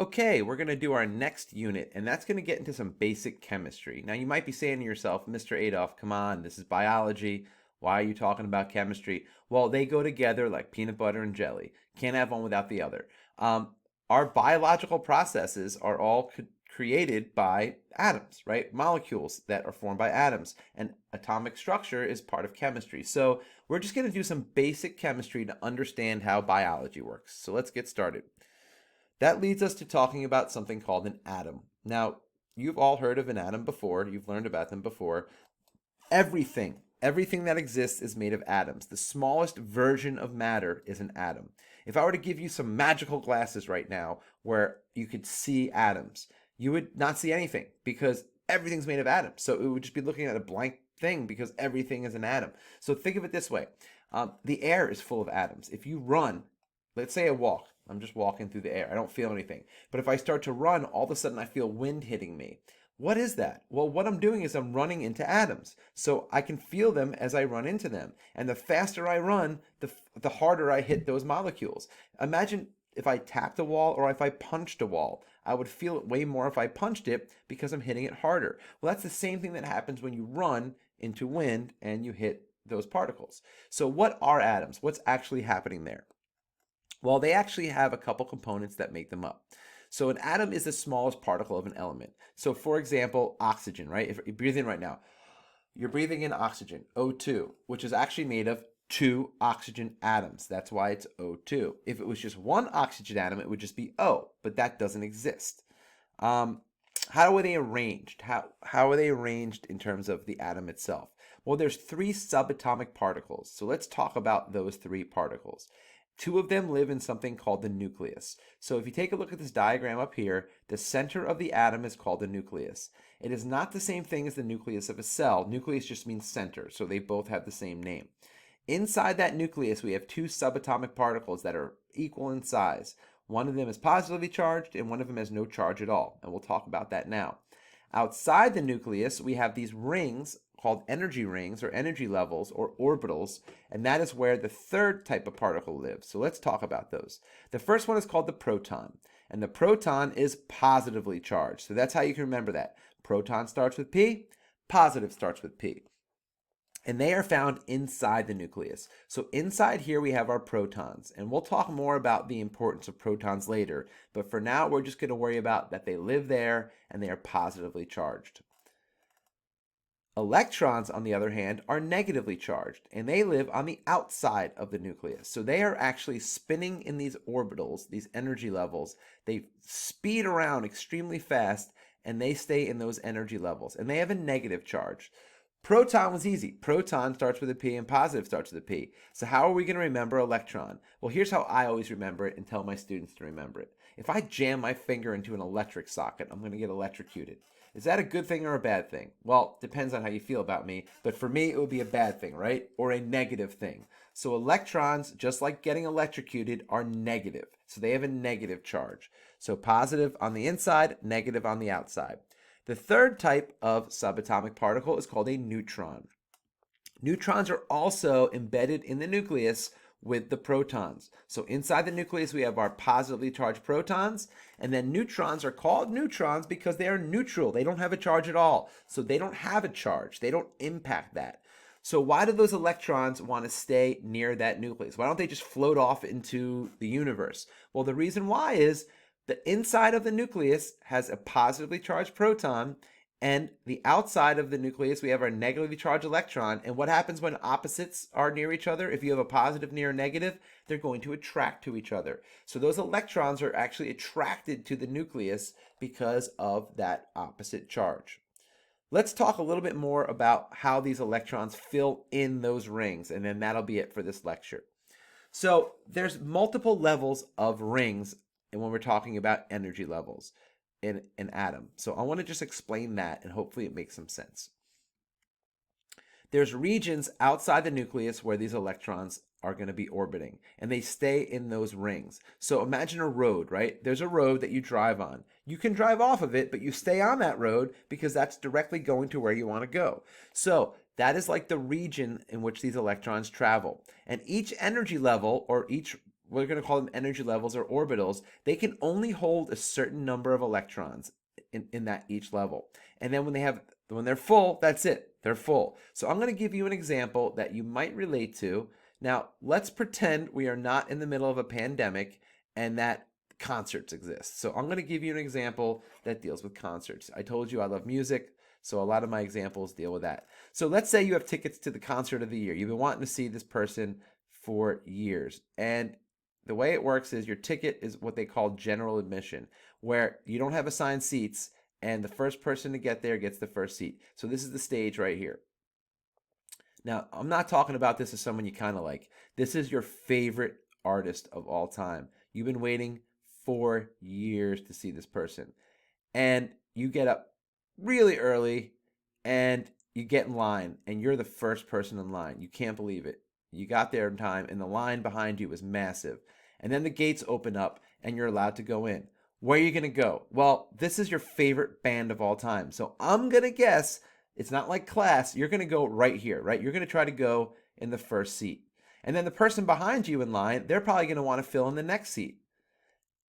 Okay, we're going to do our next unit, and that's going to get into some basic chemistry. Now, you might be saying to yourself, Mr. Adolf, come on, this is biology. Why are you talking about chemistry? Well, they go together like peanut butter and jelly. Can't have one without the other. Our biological processes are all created by atoms, right? Molecules that are formed by atoms, and atomic structure is part of chemistry. So, we're just going to do some basic chemistry to understand how biology works. So, let's get started. That leads us to talking about something called an atom. Now, you've all heard of an atom before, you've learned about them before. Everything that exists is made of atoms. The smallest version of matter is an atom. If I were to give you some magical glasses right now where you could see atoms, you would not see anything because everything's made of atoms. So it would just be looking at a blank thing because everything is an atom. So think of it this way. The air is full of atoms. If you run, let's say I walk. I'm just walking through the air. I don't feel anything. But if I start to run, all of a sudden I feel wind hitting me. What is that? Well, what I'm doing is I'm running into atoms. So I can feel them as I run into them. And the faster I run, the harder I hit those molecules. Imagine if I tapped a wall or if I punched a wall. I would feel it way more if I punched it because I'm hitting it harder. Well, that's the same thing that happens when you run into wind and you hit those particles. So what are atoms? What's actually happening there? Well, they actually have a couple components that make them up. So an atom is the smallest particle of an element. So for example, oxygen, right? If you breathe in right now, you're breathing in oxygen, O2, which is actually made of two oxygen atoms. That's why it's O2. If it was just one oxygen atom, it would just be O, but that doesn't exist. How are they arranged? How are they arranged in terms of the atom itself? Well, there's three subatomic particles. So let's talk about those three particles. Two of them live in something called the nucleus. So if you take a look at this diagram up here, the center of the atom is called the nucleus. It is not the same thing as the nucleus of a cell. Nucleus just means center, so they both have the same name. Inside that nucleus, we have two subatomic particles that are equal in size. One of them is positively charged, and one of them has no charge at all, and we'll talk about that now. Outside the nucleus, we have these rings called energy rings or energy levels or orbitals, and that is where the third type of particle lives. So let's talk about those. The first one is called the proton, and the proton is positively charged. So that's how you can remember that. Proton starts with P, positive starts with P. And they are found inside the nucleus. So inside here we have our protons, and we'll talk more about the importance of protons later, but for now we're just going to worry about that they live there and they are positively charged. Electrons, on the other hand, are negatively charged, and they live on the outside of the nucleus. So they are actually spinning in these orbitals, these energy levels. They speed around extremely fast, and they stay in those energy levels, and they have a negative charge. Proton was easy. Proton starts with a P and positive starts with a P. So how are we going to remember electron? Well, here's how I always remember it and tell my students to remember it. If I jam my finger into an electric socket, I'm going to get electrocuted. Is that a good thing or a bad thing? Well, depends on how you feel about me, but for me, it would be a bad thing, right? Or a negative thing. So electrons, just like getting electrocuted, are negative. So they have a negative charge. So positive on the inside, negative on the outside. The third type of subatomic particle is called a neutron. Neutrons are also embedded in the nucleus with the protons. So inside the nucleus, we have our positively charged protons, and then neutrons are called neutrons because they are neutral. They don't have a charge at all. So they don't have a charge. They don't impact that. So why do those electrons want to stay near that nucleus? Why don't they just float off into the universe? Well, the reason why is the inside of the nucleus has a positively charged proton, and the outside of the nucleus, we have our negatively charged electron. And what happens when opposites are near each other? If you have a positive near a negative, they're going to attract to each other. So those electrons are actually attracted to the nucleus because of that opposite charge. Let's talk a little bit more about how these electrons fill in those rings, and then that'll be it for this lecture. So there's multiple levels of rings and when we're talking about energy levels in an atom. So I want to just explain that, and hopefully it makes some sense. There's regions outside the nucleus where these electrons are going to be orbiting, and they stay in those rings. So imagine a road, right? There's a road that you drive on. You can drive off of it, but you stay on that road because that's directly going to where you want to go. So that is like the region in which these electrons travel. And each energy level, or each we're going to call them energy levels or orbitals, they can only hold a certain number of electrons in that each level. And then when they're full, that's it. They're full. So I'm going to give you an example that you might relate to. Now, let's pretend we are not in the middle of a pandemic and that concerts exist. So I'm going to give you an example that deals with concerts. I told you I love music, so a lot of my examples deal with that. So let's say you have tickets to the concert of the year. You've been wanting to see this person for years. And the way it works is your ticket is what they call general admission, where you don't have assigned seats, and the first person to get there gets the first seat. So this is the stage right here. Now, I'm not talking about this as someone you kind of like. This is your favorite artist of all time. You've been waiting for years to see this person. And you get up really early and you get in line, and you're the first person in line. You can't believe it. You got there in time, and the line behind you was massive. And then the gates open up, and you're allowed to go in. Where are you going to go? Well, this is your favorite band of all time. So I'm going to guess it's not like class. You're going to go right here, right? You're going to try to go in the first seat. And then the person behind you in line, they're probably going to want to fill in the next seat.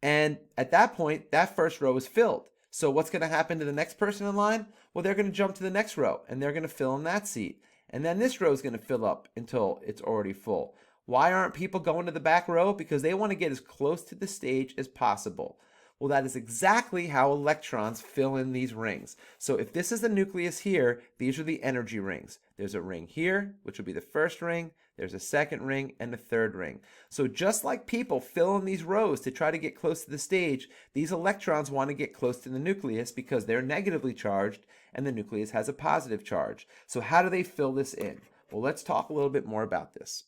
And at that point, that first row is filled. So what's going to happen to the next person in line? Well, they're going to jump to the next row, and they're going to fill in that seat. And then this row is going to fill up until it's already full. Why aren't people going to the back row? Because they want to get as close to the stage as possible. Well, that is exactly how electrons fill in these rings. So if this is the nucleus here, these are the energy rings. There's a ring here, which will be the first ring. There's a second ring and a third ring. So just like people fill in these rows to try to get close to the stage, these electrons want to get close to the nucleus because they're negatively charged and the nucleus has a positive charge. So how do they fill this in? Well, let's talk a little bit more about this.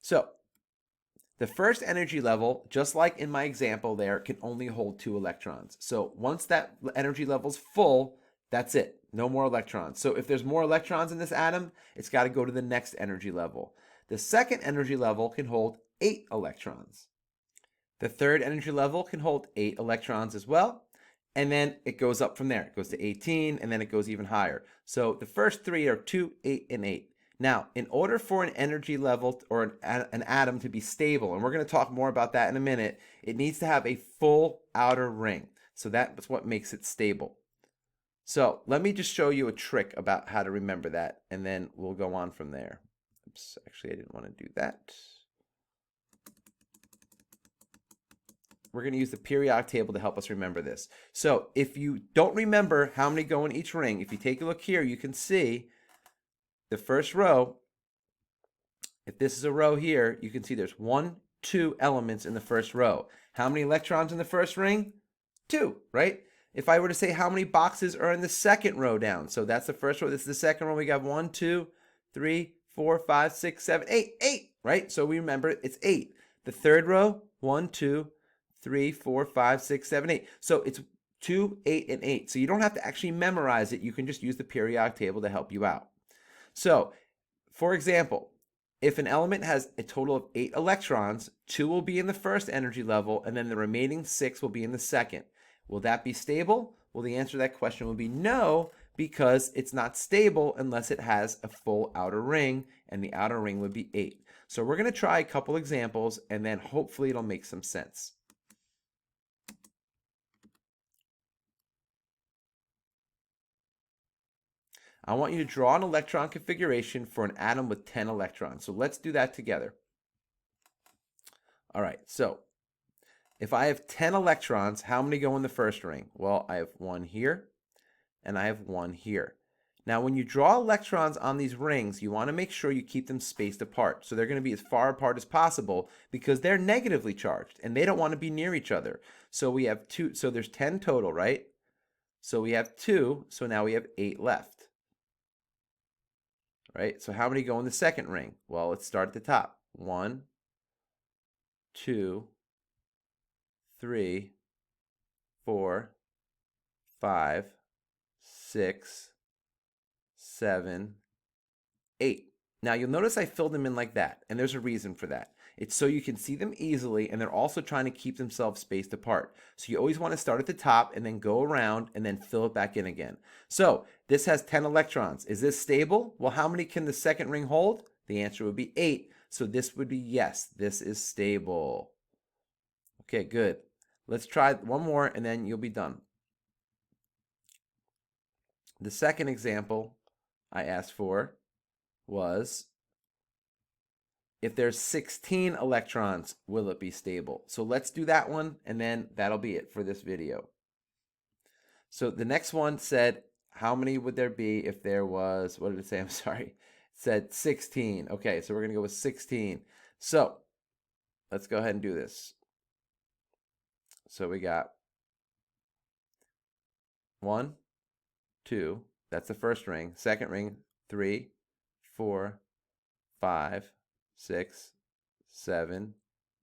So the first energy level, just like in my example there, can only hold 2 electrons. So once that energy level's full, that's it. No more electrons. So if there's more electrons in this atom, it's got to go to the next energy level. The second energy level can hold 8 electrons. The third energy level can hold 8 electrons as well. And then it goes up from there. It goes to 18, and then it goes even higher. So the first 3 are 2, 8, and 8. Now, in order for an energy level or an atom to be stable, and we're going to talk more about that in a minute, it needs to have a full outer ring. So that's what makes it stable. So let me just show you a trick about how to remember that, and then we'll go on from there. Oops, actually, I didn't want to do that. We're going to use the periodic table to help us remember this. So if you don't remember how many go in each ring, if you take a look here, you can see the first row. If this is a row here, you can see there's 1, 2 elements in the first row. How many electrons in the first ring? 2, right? If I were to say how many boxes are in the second row down, so that's the first row, this is the second row, we got 1, 2, 3, 4, 5, 6, 7, 8, 8, right? So we remember it's 8. The third row, 1, 2, 3, 4, 5, 6, 7, 8. So it's 2, 8, and 8. So you don't have to actually memorize it. You can just use the periodic table to help you out. So, for example, if an element has a total of 8 electrons, 2 will be in the first energy level, and then the remaining 6 will be in the second. Will that be stable? Well, the answer to that question would be no, because it's not stable unless it has a full outer ring, and the outer ring would be 8. So we're going to try a couple examples, and then hopefully it'll make some sense. I want you to draw an electron configuration for an atom with 10 electrons. So let's do that together. All right, so if I have 10 electrons, how many go in the first ring? Well, I have 1 here, and I have 1 here. Now, when you draw electrons on these rings, you want to make sure you keep them spaced apart. So they're going to be as far apart as possible because they're negatively charged, and they don't want to be near each other. So we have 2, so there's 10 total, right? So we have 2, so now we have 8 left. Right? So how many go in the second ring? Well, let's start at the top. 1, 2, 3, 4, 5, 6, 7, 8. Now you'll notice I filled them in like that, and there's a reason for that. It's so you can see them easily, and they're also trying to keep themselves spaced apart. So you always want to start at the top and then go around and then fill it back in again. So this has 10 electrons. Is this stable? Well, how many can the second ring hold? The answer would be 8. So this would be yes, this is stable. Okay, good. Let's try one more and then you'll be done. The second example I asked for was if there's 16 electrons, will it be stable? So let's do that one, and then that'll be it for this video. So the next one said, how many would there be if there was, what did it say? I'm sorry. It said 16. Okay, so we're going to go with 16. So let's go ahead and do this. So we got 1, 2, that's the first ring. Second ring, 3, 4, 5, 6, 7,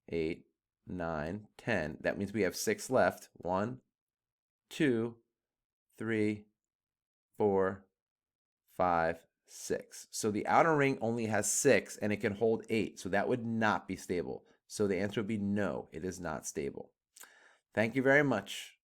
8, 9, 10. That means we have 6 left. 1, 2, 3, 4, 5, 6. So the outer ring only has 6 and it can hold 8. So that would not be stable. So the answer would be no, it is not stable. Thank you very much.